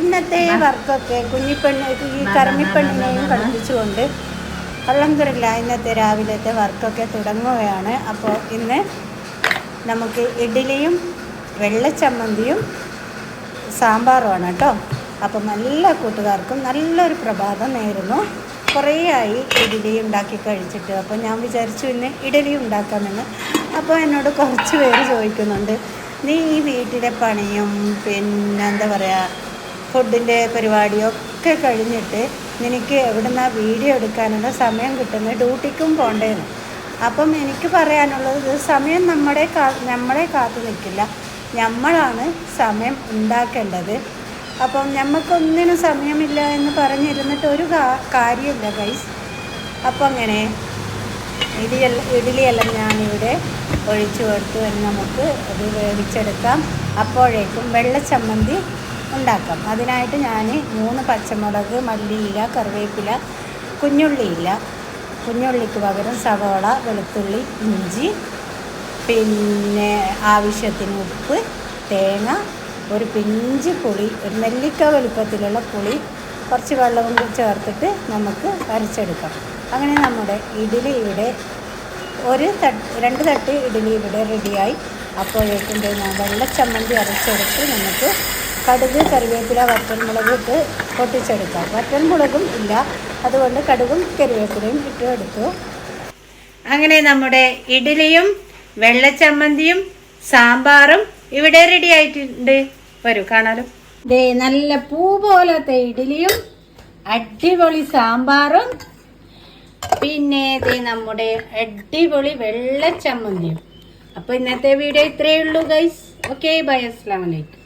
ഇന്നത്തെ വർക്കൊക്കെ കുഞ്ഞിപ്പെണ്ണ് ഈ കർമ്മിപ്പെണ്ണിനെയും കളിപ്പിച്ചുകൊണ്ട് അൽഹംദുലില്ലാ ഇന്നത്തെ രാവിലത്തെ വർക്കൊക്കെ തുടങ്ങുകയാണ്. അപ്പോൾ ഇന്ന് നമുക്ക് ഇഡ്ഡലിയും വെള്ളച്ചമ്മന്തിയും സാമ്പാറുമാണ് കേട്ടോ. അപ്പം എല്ലാ കൂട്ടുകാർക്കും നല്ലൊരു പ്രഭാതം നേരുന്നു. കുറേ ആയി ഇഡ്ഡലി ഉണ്ടാക്കി കഴിച്ചിട്ട്. അപ്പോൾ ഞാൻ വിചാരിച്ചു ഇന്ന് ഇഡ്ഡലി ഉണ്ടാക്കാമെന്ന്. അപ്പോൾ എന്നോട് കുറച്ച് പേര് ചോദിക്കുന്നുണ്ട്, നീ ഈ വീട്ടിലെ പണിയും പിന്നെ എന്താ പറയുക ഫുഡിൻ്റെ പരിപാടിയൊക്കെ കഴിഞ്ഞിട്ട് നിനക്ക് എവിടുന്ന വീഡിയോ എടുക്കാനുള്ള സമയം കിട്ടുന്നത്, ഡ്യൂട്ടിക്കും പോണ്ടേന്ന്. അപ്പം എനിക്ക് പറയാനുള്ളത്, സമയം നമ്മളെ കാത്തു നിൽക്കില്ല, നമ്മളാണ് സമയം ഉണ്ടാക്കേണ്ടത്. അപ്പം നമുക്കൊന്നിനും സമയമില്ല എന്ന് പറഞ്ഞിരുന്നിട്ട് ഒരു കാര്യമില്ല ഗൈസ്. അപ്പം അങ്ങനെ ഇഡ്ഡലിയെല്ലാം ഞാനിവിടെ ഒഴിച്ചു കൊടുത്തു. നമുക്ക് അത് വേവിച്ചെടുക്കാം. അപ്പോഴേക്കും വെള്ളച്ചമ്മന്തി ഉണ്ടാക്കാം. അതിനായിട്ട് ഞാൻ 3 പച്ചമുളക്, മല്ലിയില, കറിവേപ്പില, കുഞ്ഞുള്ളിയില്ല, കുഞ്ഞുള്ളിക്ക് പകരം സവോള, വെളുത്തുള്ളി, ഇഞ്ചി, പിന്നെ ആവശ്യത്തിന് ഉപ്പ്, തേങ്ങ, ഒരു പിഞ്ച് പുളി, ഒരു നെല്ലിക്ക വലുപ്പത്തിലുള്ള പുളി, കുറച്ച് വെള്ളവും ചേർത്തിട്ട് നമുക്ക് അരച്ചെടുക്കാം. അങ്ങനെ നമ്മുടെ ഇഡ്ഡലി ഇവിടെ 2 തട്ട് ഇഡ്ഡലി ഇവിടെ റെഡിയായി. അപ്പോഴേക്കും ഞാൻ വെള്ളച്ചമ്മന്തി അരച്ചെടുത്ത് നമുക്ക് കടുക്, കറിവേപ്പില, വറ്റൽമുളക് ഇട്ട് പൊട്ടിച്ചെടുക്കാം. വറ്റൽമുളകും ഇല്ല, അതുകൊണ്ട് കടുകും കറിവേപ്പിലയും ഇട്ട് എടുത്തു. അങ്ങനെ നമ്മുടെ ഇഡ്ഡലിയും വെള്ളച്ചമ്മന്തിയും സാമ്പാറും ഇവിടെ റെഡി ആയിട്ടുണ്ട്. വരൂ കാണാലോ. ദേ നല്ല പൂ പോലത്തെ ഇഡ്ഡലിയും അടിപൊളി സാമ്പാറും പിന്നെ ദേ നമ്മുടെ അടിപൊളി വെള്ളച്ചമ്മന്തിയും. അപ്പോൾ ഇന്നത്തെ വീഡിയോ ഇത്രയേ ഉള്ളൂ ഗൈസ്. ഓക്കെ, ബൈ, അസ്സലാമു അലൈക്കും.